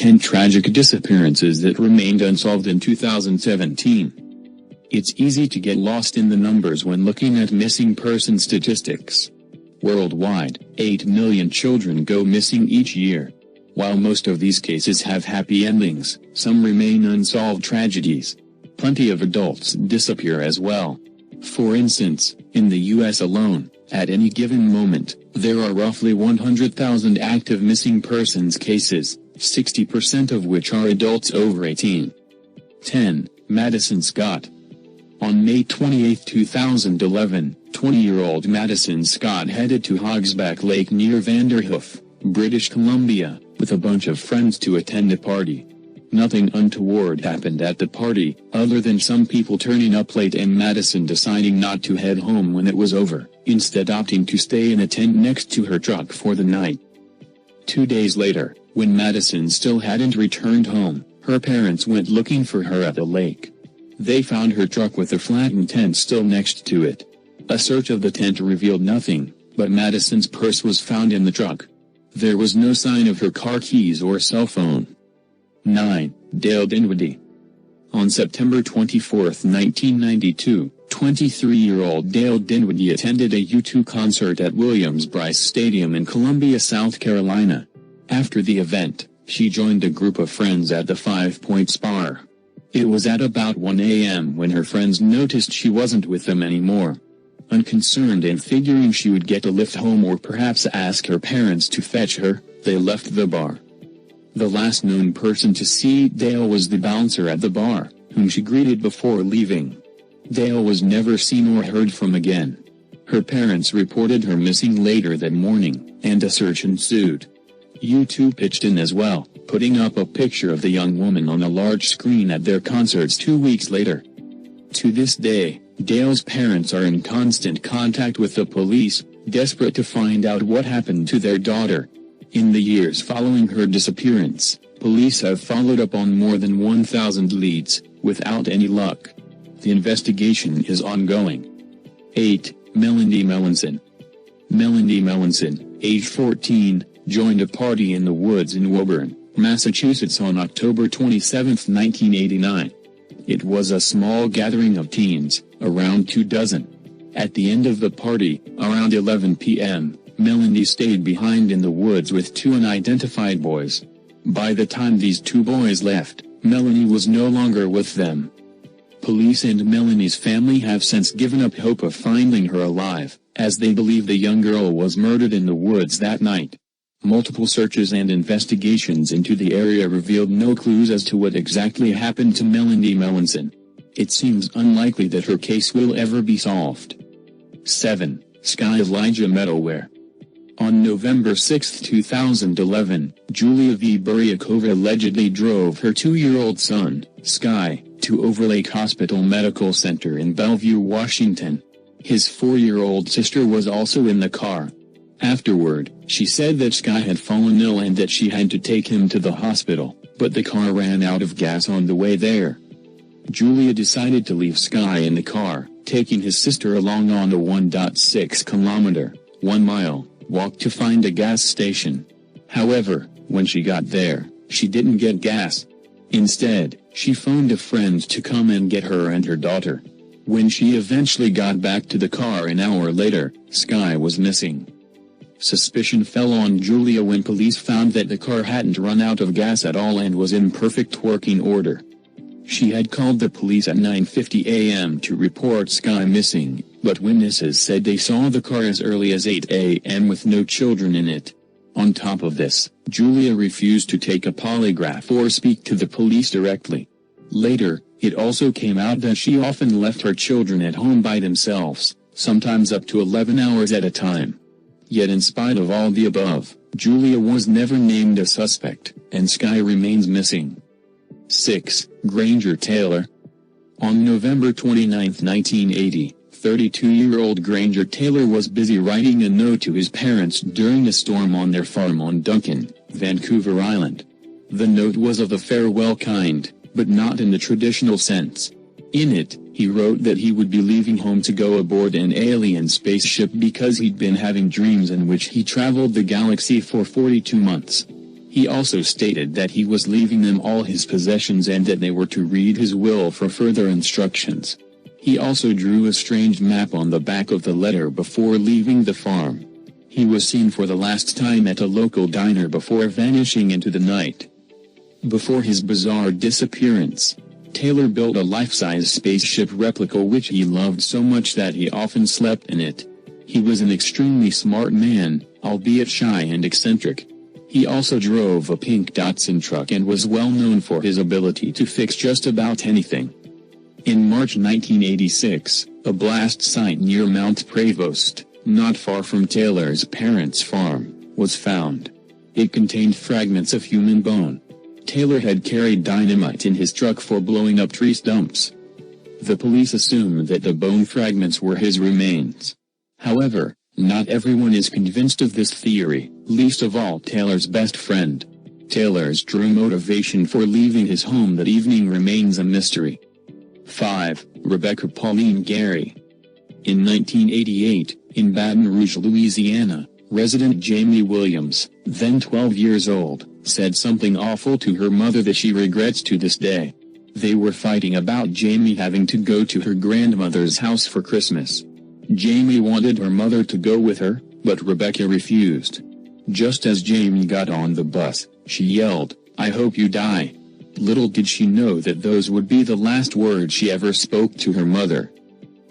10 tragic disappearances that remained unsolved in 2017. It's easy to get lost in the numbers when looking at missing person statistics. Worldwide, 8 million children go missing each year. While most of these cases have happy endings, some remain unsolved tragedies. Plenty of adults disappear as well. For instance, in the U.S. alone, at any given moment, there are roughly 100,000 active missing persons cases, 60% of which are adults over 18. 10. Madison Scott. On May 28, 2011, 20-year-old Madison Scott headed to Hogsback Lake near Vanderhoof, British Columbia, with a bunch of friends to attend a party. Nothing untoward happened at the party, other than some people turning up late and Madison deciding not to head home when it was over, instead opting to stay in a tent next to her truck for the night. 2 days later, when Madison still hadn't returned home, her parents went looking for her at the lake. They found her truck with a flattened tent still next to it. A search of the tent revealed nothing, but Madison's purse was found in the truck. There was no sign of her car keys or cell phone. 9. Dail Dinwiddie. On September 24, 1992, 23-year-old Dail Dinwiddie attended a U2 concert at Williams-Brice Stadium in Columbia, South Carolina. After the event, she joined a group of friends at the 5 Points Bar. It was at about 1 a.m. when her friends noticed she wasn't with them anymore. Unconcerned and figuring she would get a lift home or perhaps ask her parents to fetch her, they left the bar. The last known person to see Dail was the bouncer at the bar, whom she greeted before leaving. Dail was never seen or heard from again. Her parents reported her missing later that morning, and a search ensued. U2 pitched in as well, putting up a picture of the young woman on a large screen at their concerts 2 weeks later. To this day, Dail's parents are in constant contact with the police, desperate to find out what happened to their daughter. In the years following her disappearance, police have followed up on more than 1,000 leads, without any luck. The investigation is ongoing. 8. Melanie Meyerson. Melanie Meyerson, age 14, joined a party in the woods in Woburn, Massachusetts on October 27, 1989. It was a small gathering of teens, around 2 dozen. At the end of the party, around 11 p.m., Melanie stayed behind in the woods with 2 unidentified boys. By the time these 2 boys left, Melanie was no longer with them. Police and Melanie's family have since given up hope of finding her alive, as they believe the young girl was murdered in the woods that night. Multiple searches and investigations into the area revealed no clues as to what exactly happened to Melanie Meyerson. It seems unlikely that her case will ever be solved. 7. Skye Elijah middleware. On November 6, 2011, Julia V. Buryakova allegedly drove her 2-year-old son, Skye, to Overlake Hospital Medical Center in Bellevue, Washington. His 4-year-old sister was also in the car. Afterward, she said that Skye had fallen ill and that she had to take him to the hospital, but the car ran out of gas on the way there. Julia decided to leave Skye in the car, taking his sister along on the 1.6-kilometer, 1-mile, walk to find a gas station. However, when she got there, she didn't get gas. Instead, she phoned a friend to come and get her and her daughter. When she eventually got back to the car an hour later, Skye was missing. Suspicion fell on Julia when police found that the car hadn't run out of gas at all and was in perfect working order. She had called the police at 9:50 a.m. to report Skye missing, but witnesses said they saw the car as early as 8 a.m. with no children in it. On top of this, Julia refused to take a polygraph or speak to the police directly. Later, it also came out that she often left her children at home by themselves, sometimes up to 11 hours at a time. Yet in spite of all the above, Julia was never named a suspect, and Skye remains missing. 6. Granger Taylor. On November 29, 1980, 32-year-old Granger Taylor was busy writing a note to his parents during a storm on their farm on Duncan, Vancouver Island. The note was of the farewell kind, but not in the traditional sense. In it, he wrote that he would be leaving home to go aboard an alien spaceship because he'd been having dreams in which he traveled the galaxy for 42 months. He also stated that he was leaving them all his possessions and that they were to read his will for further instructions. He also drew a strange map on the back of the letter before leaving the farm. He was seen for the last time at a local diner before vanishing into the night. Before his bizarre disappearance, Taylor built a life-size spaceship replica which he loved so much that he often slept in it. He was an extremely smart man, albeit shy and eccentric. He also drove a pink Datsun truck and was well known for his ability to fix just about anything. In March 1986, a blast site near Mount Prevost, not far from Taylor's parents' farm, was found. It contained fragments of human bone. Taylor had carried dynamite in his truck for blowing up tree stumps. The police assumed that the bone fragments were his remains. However, not everyone is convinced of this theory, least of all Taylor's best friend. Taylor's true motivation for leaving his home that evening remains a mystery. 5. Rebecca Pauline Gary. In 1988, in Baton Rouge, Louisiana, resident Jamie Williams, then 12 years old, said something awful to her mother that she regrets to this day. They were fighting about Jamie having to go to her grandmother's house for Christmas. Jamie wanted her mother to go with her, but Rebecca refused. Just as Jamie got on the bus, she yelled, "I hope you die." Little did she know that those would be the last words she ever spoke to her mother.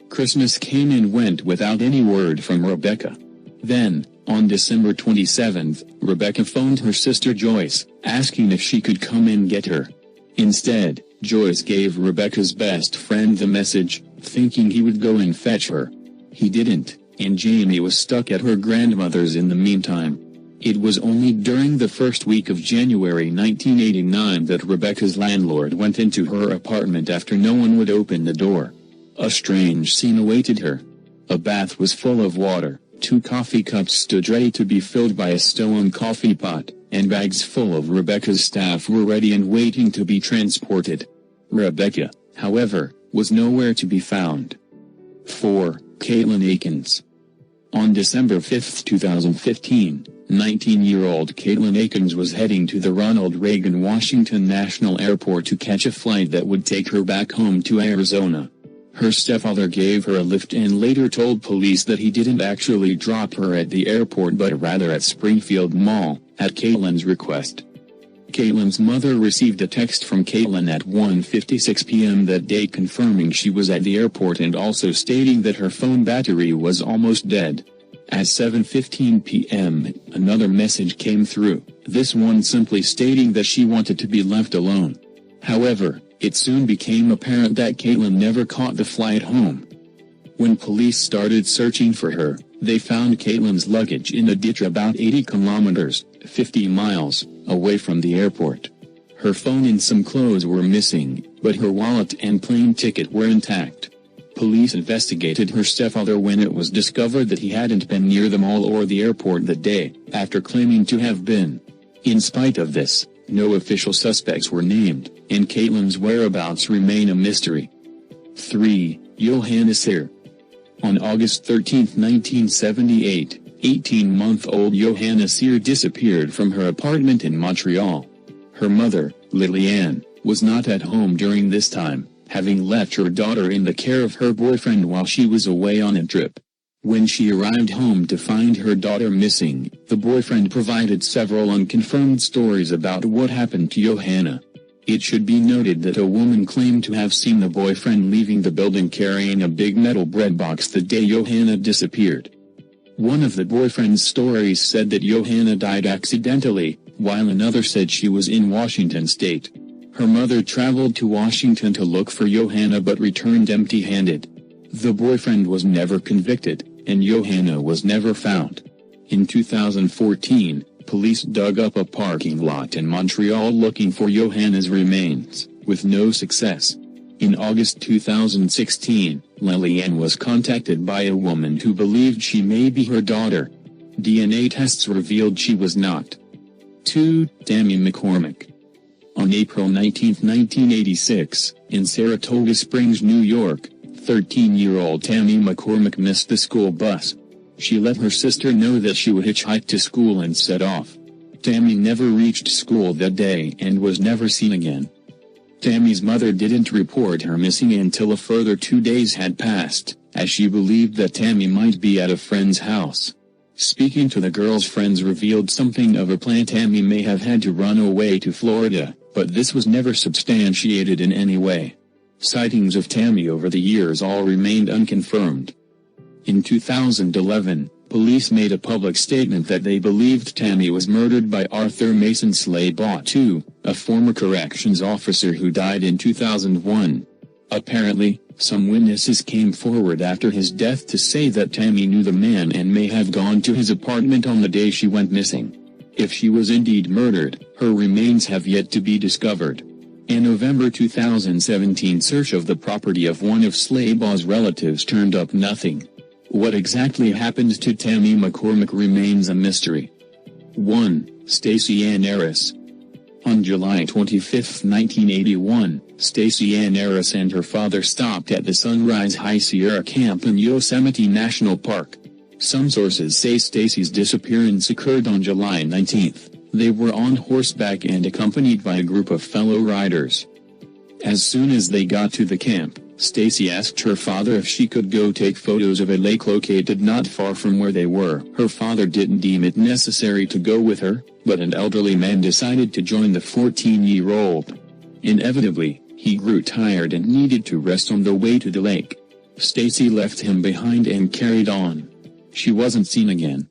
Christmas came and went without any word from Rebecca. Then, on December 27th, Rebecca phoned her sister Joyce, asking if she could come and get her. Instead, Joyce gave Rebecca's best friend the message, thinking he would go and fetch her. He didn't, and Jamie was stuck at her grandmother's in the meantime. It was only during the first week of January 1989 that Rebecca's landlord went into her apartment after no one would open the door. A strange scene awaited her. A bath was full of water, 2 coffee cups stood ready to be filled by a stone coffee pot, and bags full of Rebecca's stuff were ready and waiting to be transported. Rebecca, however, was nowhere to be found. 4. Kaitlyn Adkins. On December 5, 2015, 19-year-old Kaitlyn Adkins was heading to the Ronald Reagan Washington National Airport to catch a flight that would take her back home to Arizona. Her stepfather gave her a lift and later told police that he didn't actually drop her at the airport but rather at Springfield Mall, at Kaitlyn's request. Kaitlyn's mother received a text from Kaitlyn at 1:56 p.m. that day confirming she was at the airport and also stating that her phone battery was almost dead. At 7:15 p.m., another message came through, this one simply stating that she wanted to be left alone. However, it soon became apparent that Kaitlyn never caught the flight home. When police started searching for her, they found Kaitlyn's luggage in a ditch about 80 kilometers, 50 miles, away from the airport. Her phone and some clothes were missing, but her wallet and plane ticket were intact. Police investigated her stepfather when it was discovered that he hadn't been near the mall or the airport that day, after claiming to have been. In spite of this, no official suspects were named, and Kaitlyn's whereabouts remain a mystery. 3. Johanna Serre. On August 13, 1978, 18-month-old Johanna Serre disappeared from her apartment in Montreal. Her mother, Lillian, was not at home during this time, having left her daughter in the care of her boyfriend while she was away on a trip. When she arrived home to find her daughter missing, the boyfriend provided several unconfirmed stories about what happened to Johanna. It should be noted that a woman claimed to have seen the boyfriend leaving the building carrying a big metal bread box the day Johanna disappeared. One of the boyfriend's stories said that Johanna died accidentally, while another said she was in Washington state. Her mother traveled to Washington to look for Johanna but returned empty-handed. The boyfriend was never convicted, and Johanna was never found. In 2014, police dug up a parking lot in Montreal looking for Johanna's remains, with no success. In August 2016, Lillian was contacted by a woman who believed she may be her daughter. DNA tests revealed she was not. 2. Tammy McCormick. On April 19, 1986, in Saratoga Springs, New York, 13-year-old Tammy McCormick missed the school bus. She let her sister know that she would hitchhike to school and set off. Tammy never reached school that day and was never seen again. Tammy's mother didn't report her missing until a further 2 days had passed, as she believed that Tammy might be at a friend's house. Speaking to the girl's friends revealed something of a plan. Tammy may have had to run away to Florida, but this was never substantiated in any way. Sightings of Tammy over the years all remained unconfirmed. In 2011, police made a public statement that they believed Tammy was murdered by Arthur Mason Slaybaugh II, a former corrections officer who died in 2001. Apparently, some witnesses came forward after his death to say that Tammy knew the man and may have gone to his apartment on the day she went missing. If she was indeed murdered, her remains have yet to be discovered. A November 2017 search of the property of one of Slaybaugh's relatives turned up nothing. What exactly happened to Tammy McCormick remains a mystery. 1. Stacey Anaris. On July 25, 1981, Stacey Anaris and her father stopped at the Sunrise High Sierra Camp in Yosemite National Park. Some sources say Stacey's disappearance occurred on July 19. They were on horseback and accompanied by a group of fellow riders. As soon as they got to the camp, Stacey asked her father if she could go take photos of a lake located not far from where they were. Her father didn't deem it necessary to go with her, but an elderly man decided to join the 14-year-old. Inevitably, he grew tired and needed to rest on the way to the lake. Stacey left him behind and carried on. She wasn't seen again.